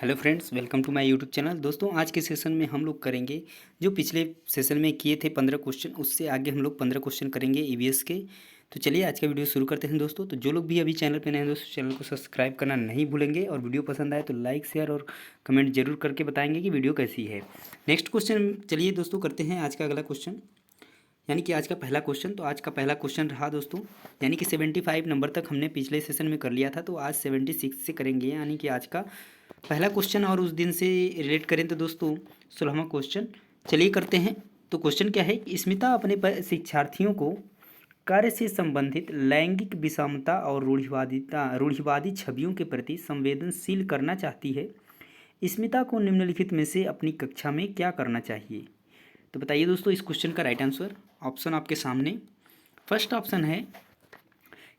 Hello friends, welcome to my YouTube channel. दोस्तों, आज के सेशन में हम लोग करेंगे जो पिछले सेशन में किए थे 15 क्वेश्चन, उससे आगे हम लोग 15 क्वेश्चन करेंगे ईवीएस के। तो चलिए आज का वीडियो शुरू करते हैं दोस्तों। तो जो लोग भी अभी चैनल पे नए हैं दोस्तों, चैनल को सब्सक्राइब करना नहीं भूलेंगे और वीडियो पसंद आए तो लाइक शेयर और कमेंट जरूर करके बताएंगे कि वीडियो कैसी है। नेक्स्ट क्वेश्चन चलिए दोस्तों करते हैं आज का अगला क्वेश्चन, यानी कि आज का पहला क्वेश्चन। तो आज का पहला क्वेश्चन रहा दोस्तों, यानी कि 75 नंबर तक हमने पिछले सेशन में कर लिया था, तो आज 76 से करेंगे, यानी कि आज का पहला क्वेश्चन। और उस दिन से रिलेट करें तो दोस्तों 16वां क्वेश्चन चलिए करते हैं। तो क्वेश्चन क्या है कि स्मिता अपने शिक्षार्थियों को कार्य से संबंधित लैंगिक विषमता और रूढ़िवादी छवियों के प्रति संवेदनशील करना चाहती है। स्मिता को निम्नलिखित में से अपनी कक्षा में क्या करना चाहिए? तो बताइए दोस्तों इस क्वेश्चन का राइट आंसर। ऑप्शन आपके सामने। फर्स्ट ऑप्शन है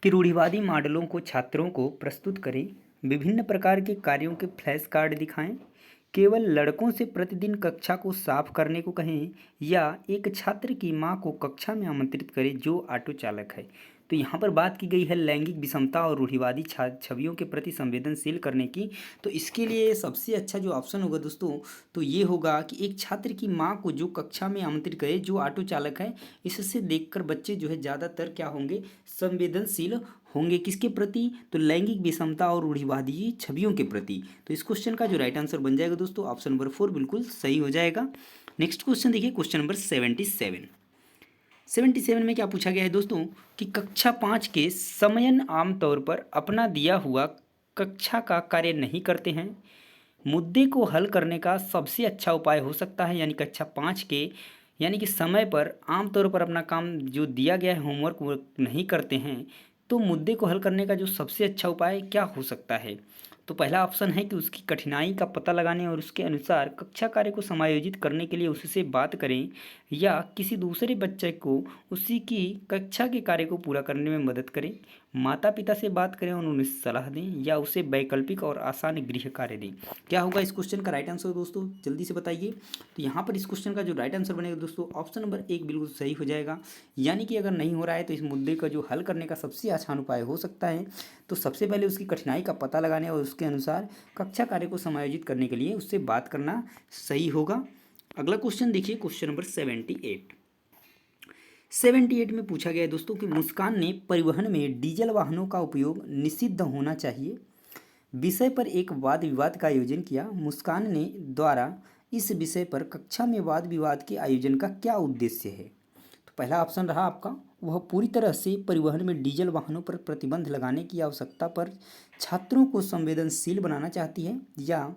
कि रूढ़िवादी मॉडलों को छात्रों को प्रस्तुत करें, विभिन्न प्रकार के कार्यों के फ्लैश कार्ड दिखाएं, केवल लड़कों से प्रतिदिन कक्षा को साफ करने को कहें, या एक छात्र की मां को कक्षा में आमंत्रित करें जो ऑटो चालक है। तो यहाँ पर बात की गई है लैंगिक विषमता और रूढ़िवादी छवियों के प्रति संवेदनशील करने की। तो इसके लिए सबसे अच्छा जो ऑप्शन होगा दोस्तों, तो ये होगा कि एक छात्र की मां को जो कक्षा में आमंत्रित करे जो ऑटो चालक है। इससे देखकर बच्चे जो है ज़्यादातर क्या होंगे, संवेदनशील होंगे। किसके प्रति? तो लैंगिक विषमता और रूढ़िवादी छवियों के प्रति। तो इस क्वेश्चन का जो राइट आंसर बन जाएगा दोस्तों ऑप्शन नंबर 4 बिल्कुल सही हो जाएगा। नेक्स्ट क्वेश्चन देखिए, क्वेश्चन नंबर 77 में क्या पूछा गया है दोस्तों कि कक्षा 5 के समयन आमतौर पर अपना दिया हुआ कक्षा का कार्य नहीं करते हैं। मुद्दे को हल करने का सबसे अच्छा उपाय हो सकता है, यानी कक्षा 5 के यानी कि समय पर आमतौर पर अपना काम जो दिया गया है होमवर्क वो नहीं करते हैं। तो मुद्दे को हल करने का जो सबसे अच्छा उपाय क्या हो सकता है? तो पहला ऑप्शन है कि उसकी कठिनाई का पता लगाने और उसके अनुसार कक्षा कार्य को समायोजित करने के लिए उससे बात करें, या किसी दूसरे बच्चे को उसी की कक्षा के कार्य को पूरा करने में मदद करें, माता पिता से बात करें और उन्हें सलाह दें, या उसे वैकल्पिक और आसान गृह कार्य दें। क्या होगा इस क्वेश्चन का राइट आंसर दोस्तों, जल्दी से बताइए। तो यहाँ पर इस क्वेश्चन का जो राइट आंसर बनेगा दोस्तों ऑप्शन नंबर 1 बिल्कुल सही हो जाएगा। यानी कि अगर नहीं हो रहा है तो इस मुद्दे का जो हल करने का सबसे आसान उपाय हो सकता है, तो सबसे पहले उसकी कठिनाई का पता लगाने और उसके अनुसार कक्षा कार्य को समायोजित करने के लिए उससे बात करना सही होगा। अगला क्वेश्चन देखिए, क्वेश्चन नंबर 78 में पूछा गया है दोस्तों कि मुस्कान ने परिवहन में डीजल वाहनों का उपयोग निषिद्ध होना चाहिए विषय पर एक वाद विवाद का आयोजन किया। मुस्कान ने द्वारा इस विषय पर कक्षा में वाद विवाद के आयोजन का क्या उद्देश्य है? तो पहला ऑप्शन रहा आपका, वह पूरी तरह से परिवहन में डीजल वाहनों पर प्रतिबंध लगाने की आवश्यकता पर छात्रों को संवेदनशील बनाना चाहती है, या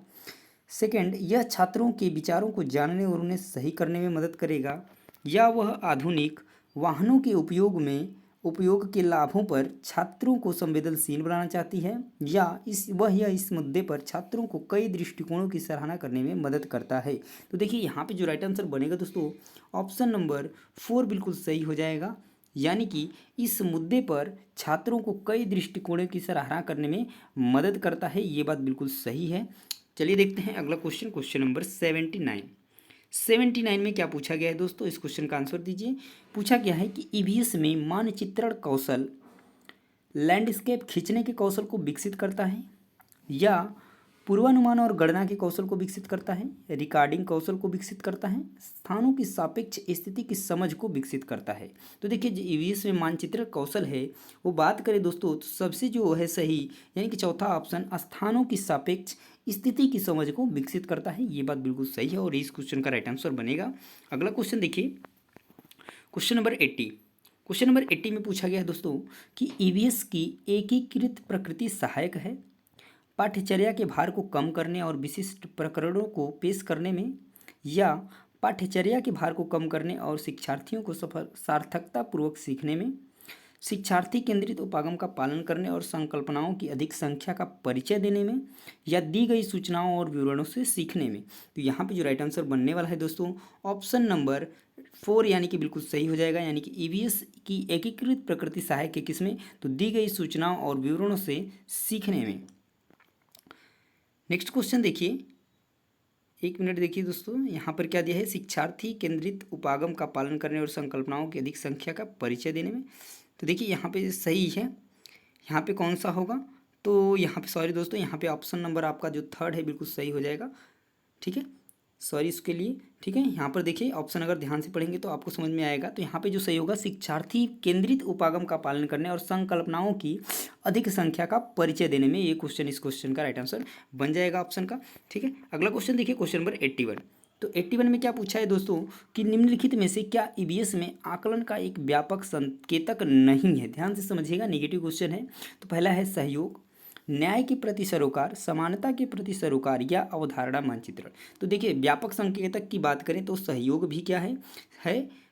सेकंड, यह छात्रों के विचारों को जानने और उन्हें सही करने में मदद करेगा, या वह आधुनिक वाहनों के उपयोग के लाभों पर छात्रों को संवेदनशील बनाना चाहती है, या इस मुद्दे पर छात्रों को कई दृष्टिकोणों की सराहना करने में मदद करता है। तो देखिए यहाँ पे जो राइट आंसर बनेगा दोस्तों ऑप्शन नंबर 4 बिल्कुल सही हो जाएगा। यानी कि इस मुद्दे पर छात्रों को कई दृष्टिकोणों की सराहना करने में मदद करता है, ये बात बिल्कुल सही है। चलिए देखते हैं अगला क्वेश्चन, क्वेश्चन नंबर 79 में क्या पूछा गया है दोस्तों, इस क्वेश्चन का आंसर दीजिए। पूछा गया है कि ईवीएस में मानचित्रण कौशल लैंडस्केप खींचने के कौशल को विकसित करता है, या पूर्वानुमान और गणना के कौशल को विकसित करता है, रिकॉर्डिंग कौशल को विकसित करता है, स्थानों की सापेक्ष स्थिति की समझ को विकसित करता है। तो देखिए जो ईवीएस में मानचित्र कौशल है वो बात करें दोस्तों तो सबसे जो है सही यानी कि चौथा ऑप्शन स्थानों की सापेक्ष स्थिति की समझ को विकसित करता है, ये बात बिल्कुल सही है और इस क्वेश्चन का राइट आंसर बनेगा। अगला क्वेश्चन देखिए, क्वेश्चन नंबर 80 में पूछा गया है दोस्तों कि ईवीएस की एकीकृत प्रकृति सहायक है पाठ्यचर्या के भार को कम करने और विशिष्ट प्रकरणों को पेश करने में, या पाठ्यचर्या के भार को कम करने और शिक्षार्थियों को सार्थकतापूर्वक सीखने में, शिक्षार्थी केंद्रित उपागम का पालन करने और संकल्पनाओं की अधिक संख्या का परिचय देने में, या दी गई सूचनाओं और विवरणों से सीखने में। तो यहाँ पे जो राइट आंसर बनने वाला है दोस्तों ऑप्शन नंबर 4 यानी कि बिल्कुल सही हो जाएगा। यानी कि ईवीएस की एकीकृत प्रकृति सहायक है किसमें? तो दी गई सूचनाओं और विवरणों से सीखने में। नेक्स्ट क्वेश्चन देखिए, एक मिनट देखिए दोस्तों, यहाँ पर क्या दिया है, शिक्षार्थी केंद्रित उपागम का पालन करने और संकल्पनाओं की अधिक संख्या का परिचय देने में। तो देखिए यहाँ पे सही है, यहाँ पे कौन सा होगा, तो यहाँ पे सॉरी दोस्तों, यहाँ पे ऑप्शन नंबर आपका जो थर्ड है बिल्कुल सही हो जाएगा। ठीक है, सॉरी इसके लिए। ठीक है, यहाँ पर देखिए ऑप्शन अगर ध्यान से पढ़ेंगे तो आपको समझ में आएगा। तो यहाँ पे जो सही होगा, शिक्षार्थी केंद्रित उपागम का पालन करने और संकल्पनाओं की अधिक संख्या का परिचय देने में, ये क्वेश्चन इस क्वेश्चन का राइट आंसर बन जाएगा ऑप्शन का। ठीक है, अगला क्वेश्चन देखिए, क्वेश्चन नंबर 81। तो 81 में क्या पूछा है दोस्तों कि निम्नलिखित में से क्या ईवीएस में आकलन का एक व्यापक संकेतक नहीं है। ध्यान से समझिएगा, नेगेटिव क्वेश्चन है। तो पहला है सहयोग, न्याय के प्रति सरोकार, समानता के प्रति सरोकार या अवधारणा मानचित्रण। तो देखिए व्यापक संकेतक की बात करें तो सहयोग भी क्या है।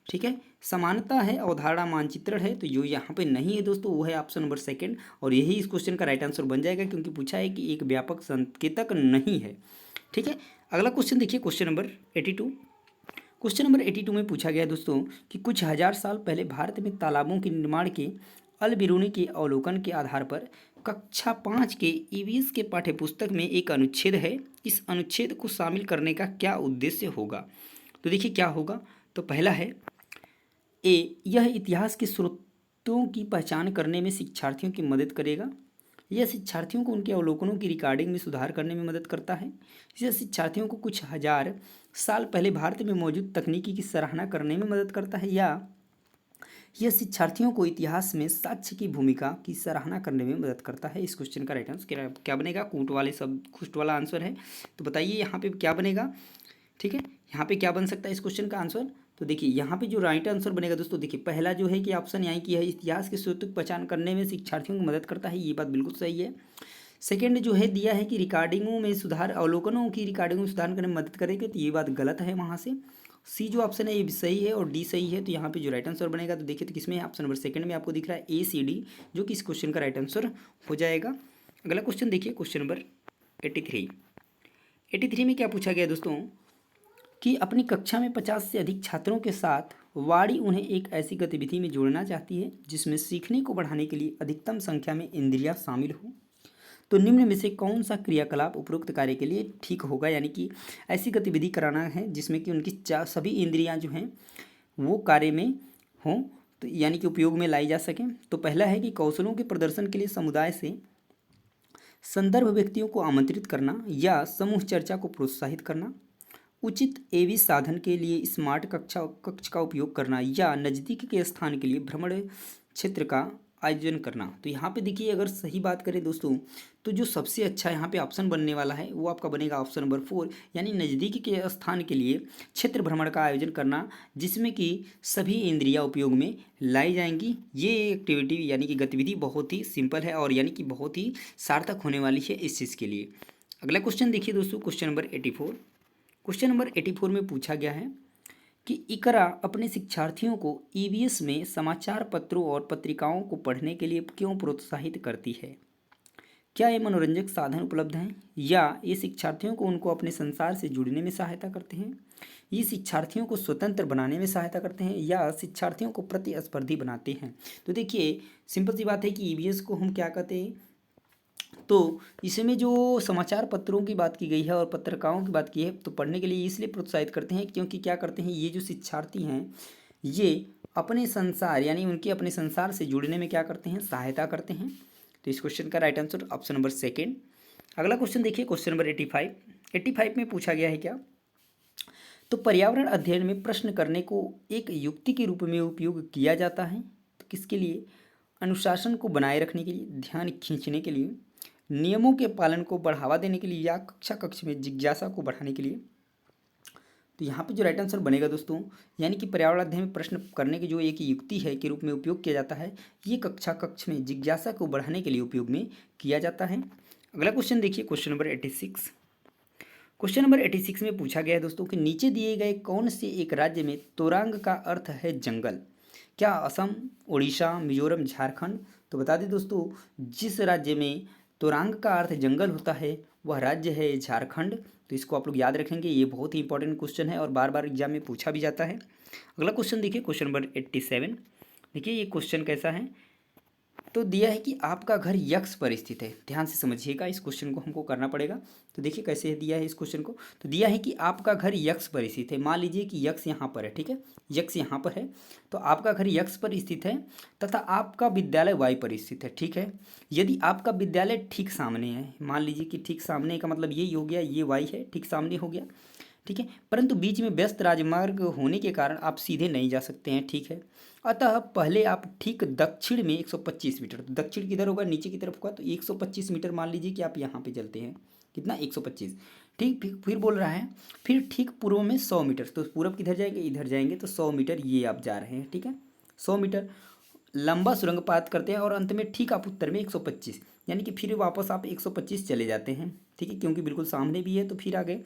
ठीक है, समानता है, अवधारणा मानचित्रण है। तो जो यहाँ पे नहीं है दोस्तों वो है ऑप्शन नंबर सेकंड, और यही इस क्वेश्चन का राइट आंसर बन जाएगा, क्योंकि पूछा है कि एक व्यापक संकेतक नहीं है। ठीक है, अगला क्वेश्चन देखिए, क्वेश्चन नंबर 82। क्वेश्चन नंबर 82 में पूछा गया दोस्तों कि कुछ हजार साल पहले भारत में तालाबों के निर्माण के अल बिरूनी के अवलोकन के आधार पर कक्षा 5 के ईवीएस के पाठ्यपुस्तक में एक अनुच्छेद है। इस अनुच्छेद को शामिल करने का क्या उद्देश्य होगा। तो देखिए क्या होगा। तो पहला है ए, यह इतिहास के स्रोतों की पहचान करने में शिक्षार्थियों की मदद करेगा। यह शिक्षार्थियों को उनके अवलोकनों की रिकॉर्डिंग में सुधार करने में मदद करता है। यह शिक्षार्थियों को कुछ हजार साल पहले भारत में मौजूद तकनीकी की सराहना करने में मदद करता है। या यह शिक्षार्थियों को इतिहास में साक्ष्य की भूमिका की सराहना करने में मदद करता है। इस क्वेश्चन का राइट आंसर क्या बनेगा। कूट वाला आंसर है। तो बताइए यहाँ पे क्या बनेगा। ठीक है, यहाँ पे क्या बन सकता है इस क्वेश्चन का आंसर। तो देखिए यहाँ पे जो राइट आंसर बनेगा दोस्तों, देखिए पहला जो है कि ऑप्शन यहाँ की है, इतिहास के स्रोतों की पहचान करने में शिक्षार्थियों को मदद करता है। ये बात बिल्कुल सही है। सेकेंड जो है दिया है कि रिकॉर्डिंगों में सुधार, अवलोकनों की रिकॉर्डिंगों में सुधार करने में मदद करेगी। तो ये बात गलत है वहाँ से। सी जो ऑप्शन है ये सही है और डी सही है। तो यहाँ पे जो राइट आंसर बनेगा तो देखिए तो किसमें है, ऑप्शन नंबर सेकंड में आपको दिख रहा है ACD, जो कि इस क्वेश्चन का राइट आंसर हो जाएगा। अगला क्वेश्चन देखिए, क्वेश्चन नंबर 83 में क्या पूछा गया दोस्तों कि अपनी कक्षा में 50 से अधिक छात्रों के साथ वाणी उन्हें एक ऐसी गतिविधि में जोड़ना चाहती है जिसमें सीखने को बढ़ाने के लिए अधिकतम संख्या में इंद्रियां शामिल हों। तो निम्न में से कौन सा क्रियाकलाप उपरोक्त कार्य के लिए ठीक होगा। यानी कि ऐसी गतिविधि कराना है जिसमें कि उनकी सभी इंद्रियां जो हैं वो कार्य में हों, तो यानी कि उपयोग में लाई जा सकें। तो पहला है कि कौशलों के प्रदर्शन के लिए समुदाय से संदर्भ व्यक्तियों को आमंत्रित करना या समूह चर्चा को प्रोत्साहित करना, उचित एवी साधन के लिए स्मार्ट कक्ष का उपयोग करना, या नज़दीक के स्थान के लिए भ्रमण क्षेत्र का आयोजन करना। तो यहाँ पे देखिए अगर सही बात करें दोस्तों तो जो सबसे अच्छा यहाँ पे ऑप्शन बनने वाला है वो आपका बनेगा ऑप्शन नंबर 4, यानी नज़दीक के स्थान के लिए क्षेत्र भ्रमण का आयोजन करना जिसमें कि सभी इंद्रियां उपयोग में लाई जाएंगी। ये एक्टिविटी यानी कि गतिविधि बहुत ही सिंपल है और यानी कि बहुत ही सार्थक होने वाली है इस चीज़ के लिए। अगला क्वेश्चन देखिए दोस्तों, क्वेश्चन नंबर 84। क्वेश्चन नंबर 84 में पूछा गया है कि इकरा अपने शिक्षार्थियों को ईवीएस में समाचार पत्रों और पत्रिकाओं को पढ़ने के लिए क्यों प्रोत्साहित करती है। क्या ये मनोरंजक साधन उपलब्ध हैं, या ये शिक्षार्थियों को उनको अपने संसार से जुड़ने में सहायता करते हैं, ये शिक्षार्थियों को स्वतंत्र बनाने में सहायता करते हैं, या शिक्षार्थियों को प्रतिस्पर्धी बनाते हैं। तो देखिए सिंपल सी बात है कि ईवीएस को हम क्या कहते हैं, तो इसमें जो समाचार पत्रों की बात की गई है और पत्रिकाओं की बात की है तो पढ़ने के लिए इसलिए प्रोत्साहित करते हैं क्योंकि क्या करते हैं ये जो शिक्षार्थी हैं ये अपने संसार यानी उनके अपने संसार से जुड़ने में क्या करते हैं, सहायता करते हैं। तो इस क्वेश्चन का right answer option number second. अगला क्वेश्चन देखिए, क्वेश्चन नंबर 85 में पूछा गया है क्या, तो पर्यावरण अध्ययन में प्रश्न करने को एक युक्ति के रूप में उपयोग किया जाता है। तो किसके लिए, अनुशासन को बनाए रखने के लिए, ध्यान खींचने के लिए, नियमों के पालन को बढ़ावा देने के लिए, या कक्ष में जिज्ञासा को बढ़ाने के लिए। तो यहाँ पे जो राइट आंसर बनेगा दोस्तों, यानी कि पर्यावरण अध्ययन में प्रश्न करने की जो एक युक्ति है के रूप में उपयोग किया जाता है, ये कक्ष में जिज्ञासा को बढ़ाने के लिए उपयोग में किया जाता है। अगला क्वेश्चन देखिए, क्वेश्चन नंबर 86। क्वेश्चन नंबर 86 में पूछा गया है दोस्तों कि नीचे दिए गए कौन से एक राज्य में तोरांग का अर्थ है जंगल। क्या असम, उड़ीसा, मिजोरम, झारखंड। तो बता दें दोस्तों जिस राज्य में तोरांग का अर्थ जंगल होता है वह राज्य है झारखंड। तो इसको आप लोग याद रखेंगे, ये बहुत ही इंपॉर्टेंट क्वेश्चन है और बार बार एग्जाम में पूछा भी जाता है। अगला क्वेश्चन देखिए, क्वेश्चन नंबर 87। देखिए ये क्वेश्चन कैसा है, तो दिया है कि आपका घर यक्स पर स्थित है। ध्यान से समझिएगा, इस क्वेश्चन को हमको करना पड़ेगा। तो देखिए कैसे है दिया है इस क्वेश्चन को। तो दिया है कि आपका घर यक्स पर स्थित है। मान लीजिए कि यक्स यहाँ पर है, ठीक है, यक्स यहाँ पर है, तो आपका घर यक्स पर स्थित है तथा आपका विद्यालय वाई पर स्थित है, ठीक है। यदि आपका विद्यालय ठीक सामने है, मान लीजिए कि ठीक सामने का मतलब यही हो गया, ये वाई है, ठीक सामने हो गया, ठीक है, परंतु बीच में व्यस्त राजमार्ग होने के कारण आप सीधे नहीं जा सकते हैं, ठीक है। अतः पहले आप ठीक दक्षिण में 125 मीटर, तो दक्षिण किधर होगा, नीचे की तरफ होगा, तो 125 मीटर मान लीजिए कि आप यहाँ पे चलते हैं, कितना 125, ठीक। फिर बोल रहा है फिर ठीक पूर्व में 100 मीटर, तो पूर्व किधर जाएंगे, इधर जाएंगे, तो 100 मीटर ये आप जा रहे हैं, ठीक है, 100 मीटर लंबा सुरंग पात करते हैं और अंत में ठीक आप उत्तर में 125, यानी कि फिर वापस आप 125 चले जाते हैं, ठीक है, क्योंकि बिल्कुल सामने भी है तो फिर आगे,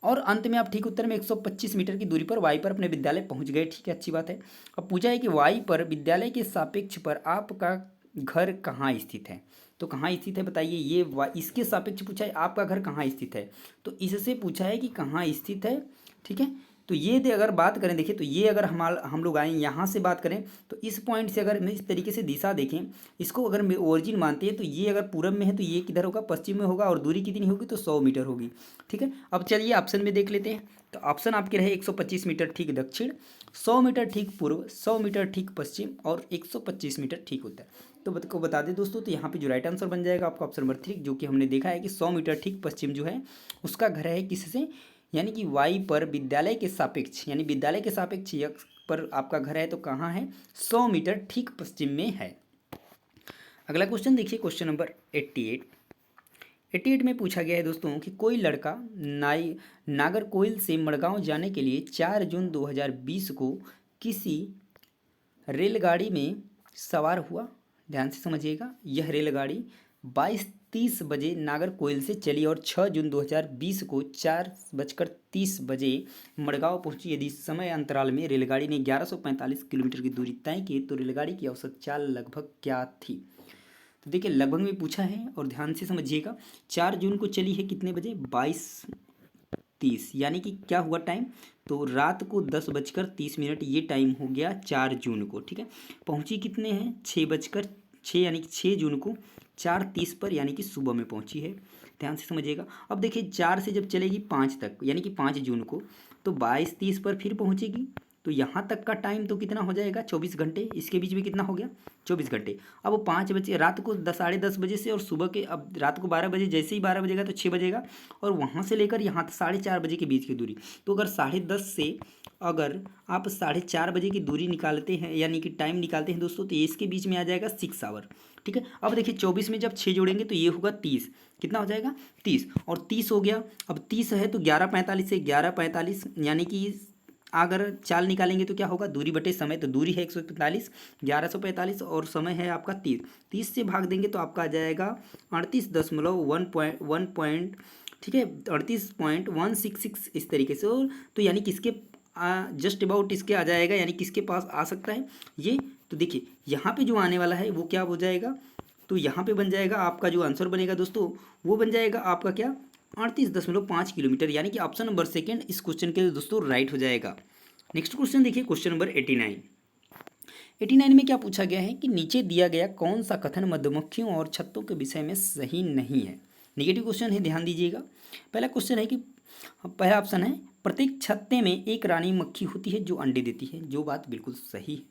और अंत में आप ठीक उत्तर में 125 मीटर की दूरी पर वाई पर अपने विद्यालय पहुंच गए, ठीक है, अच्छी बात है। अब पूछा है कि वाई पर विद्यालय के सापेक्ष पर आपका घर कहाँ स्थित है। तो कहाँ स्थित है बताइए, ये इसके सापेक्ष पूछा है आपका घर कहाँ स्थित है, तो इससे पूछा है कि कहाँ स्थित है, ठीक है। तो ये अगर बात करें, देखिए, तो ये अगर हम लोग आए यहाँ से बात करें, तो इस पॉइंट से अगर इस तरीके से दिशा देखें, इसको अगर ओरिजिन मानते हैं, तो ये अगर पूरब में है तो ये किधर होगा, पश्चिम में होगा, और दूरी कितनी होगी, तो 100 मीटर होगी, ठीक है। अब चलिए ऑप्शन में देख लेते हैं। तो ऑप्शन आपके रहे 125 मीटर ठीक दक्षिण, 100 मीटर ठीक पूर्व, 100 मीटर ठीक पश्चिम और 125 मीटर ठीक उत्तर। तो को बता दें दोस्तों, तो यहाँ पे जो राइट आंसर बन जाएगा आपका ऑप्शन नंबर 3, जो कि हमने देखा है कि 100 मीटर ठीक पश्चिम जो है उसका घर है किससे, यानी कि वाई पर विद्यालय के सापेक्ष, यानी विद्यालय के सापेक्ष यक्स पर आपका घर है, तो कहाँ है, 100 मीटर ठीक पश्चिम में है। अगला क्वेश्चन देखिए, क्वेश्चन नंबर 88 में पूछा गया है दोस्तों कि कोई लड़का नागरकोइल से मड़गांव जाने के लिए 4 जून 2020 को किसी रेलगाड़ी में सवार हुआ। ध्यान से समझिएगा, यह रेलगाड़ी 22:30 बजे नागरकोइल से चली और 6 जून 2020 को 4:30 बजे मड़गांव पहुंची। यदि समय अंतराल में रेलगाड़ी ने 1145 किलोमीटर की दूरी तय की, तो रेलगाड़ी की औसत चाल लगभग क्या थी। तो देखिए, लगभग में पूछा है और ध्यान से समझिएगा। 4 जून को चली है कितने बजे, 22:30, यानी कि क्या हुआ टाइम, तो रात को 10:30 ये टाइम हो गया 4 जून को, ठीक है। पहुंची कितने हैं, 6:06, यानी कि 6 जून को 4:30 पर, यानी कि सुबह में पहुंची है। ध्यान से समझिएगा। अब देखिए, 4 से जब चलेगी 5 तक, यानी कि 5 जून को, तो 22:30 पर फिर पहुंचेगी, तो यहाँ तक का टाइम तो कितना हो जाएगा, 24 घंटे। इसके बीच में कितना हो गया, 24 घंटे। अब वो 5 बजे रात को 10 बजे से, और सुबह के अब रात को 12 बजे, जैसे ही 12 बजेगा तो 6 बजेगा, और वहाँ से लेकर यहाँ 4:30 बजे के बीच की दूरी। तो अगर 10:30 से अगर आप 4:30 बजे की दूरी निकालते हैं, यानी कि टाइम निकालते हैं दोस्तों, तो इसके बीच में आ जाएगा 6 आवर, ठीक है। अब देखिए, 24 में जब 6 जोड़ेंगे तो ये होगा 30, कितना हो जाएगा 30, और 30 हो गया। अब 30 है तो 11:45 से 11:45, यानी कि अगर चाल निकालेंगे तो क्या होगा, दूरी बटे समय, तो दूरी है 145, 1145, और समय है आपका 30, 30 से भाग देंगे तो आपका आ जाएगा 38.1 ठीक है, 38.166 इस तरीके से। और तो यानी किसके जस्ट अबाउट इसके आ जाएगा, यानी किसके पास आ सकता है ये। तो देखिए, यहाँ पे जो आने वाला है वो क्या हो जाएगा, तो यहाँ पे बन जाएगा आपका जो आंसर बनेगा दोस्तों, वो बन जाएगा आपका क्या, 38.5 किलोमीटर, यानी कि ऑप्शन नंबर 2 इस क्वेश्चन के दोस्तों राइट हो जाएगा। नेक्स्ट क्वेश्चन देखिए, क्वेश्चन नंबर 89 में क्या पूछा गया है कि नीचे दिया गया कौन सा कथन मधुमक्खियों और छत्तों के विषय में सही नहीं है। नेगेटिव क्वेश्चन है, ध्यान दीजिएगा। पहला क्वेश्चन है कि पहला ऑप्शन है, प्रत्येक छत्ते में एक रानी मक्खी होती है जो अंडे देती है, जो बात बिल्कुल सही है,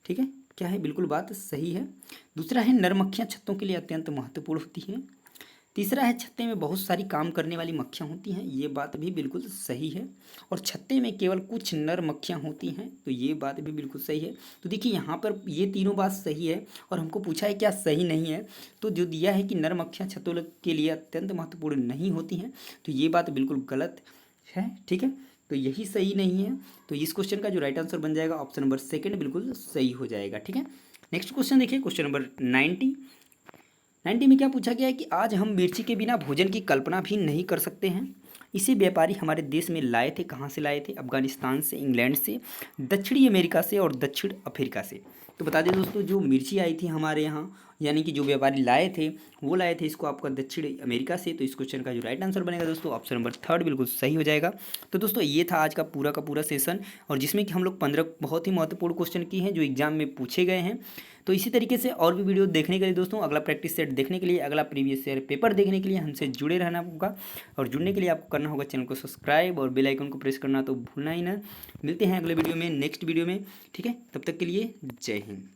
ठीक है, क्या है, बिल्कुल बात सही है। दूसरा है, नर मक्खियाँ छत्तों के लिए अत्यंत महत्वपूर्ण होती हैं। तीसरा है, छत्ते में बहुत सारी काम करने वाली मक्खियाँ होती हैं, ये बात भी बिल्कुल सही है। और छत्ते में केवल कुछ नर मक्खियाँ होती हैं, तो ये बात भी बिल्कुल सही है। तो देखिए, यहाँ पर ये तीनों बात सही है, और हमको पूछा है क्या सही नहीं है, तो जो दिया है कि नर मक्खियाँ छत्तों के लिए अत्यंत महत्वपूर्ण नहीं होती हैं, तो ये बात बिल्कुल गलत है, ठीक है, तो यही सही नहीं है। तो इस क्वेश्चन का जो राइट आंसर बन जाएगा ऑप्शन नंबर 2 बिल्कुल सही हो जाएगा, ठीक है। नेक्स्ट क्वेश्चन देखिए, क्वेश्चन नंबर 90 में क्या पूछा गया है कि आज हम मिर्ची के बिना भोजन की कल्पना भी नहीं कर सकते हैं। इसे व्यापारी हमारे देश में लाए थे। कहाँ से लाए थे? अफगानिस्तान से, इंग्लैंड से, दक्षिणी अमेरिका से और दक्षिण अफ्रीका से। तो बता दें दोस्तों, जो मिर्ची आई थी हमारे यहाँ, यानी कि जो व्यापारी लाए थे वो लाए थे इसको आपका दक्षिण अमेरिका से। तो इस क्वेश्चन का जो राइट आंसर बनेगा दोस्तों ऑप्शन नंबर 3 बिल्कुल सही हो जाएगा। तो दोस्तों ये था आज का पूरा सेशन, और जिसमें कि हम लोग 15 बहुत ही महत्वपूर्ण क्वेश्चन की हैं जो एग्जाम में पूछे गए हैं। तो इसी तरीके से और भी वीडियो देखने के लिए दोस्तों, अगला प्रैक्टिस सेट देखने के लिए, अगला प्रीवियस ईयर पेपर देखने के लिए हमसे जुड़े रहना होगा। और जुड़ने के लिए आपको करना होगा चैनल को सब्सक्राइब और बेल आइकन को प्रेस करना तो भूलना ही ना। मिलते हैं अगले वीडियो में, नेक्स्ट वीडियो में, ठीक है? तब तक के लिए जय हिंद।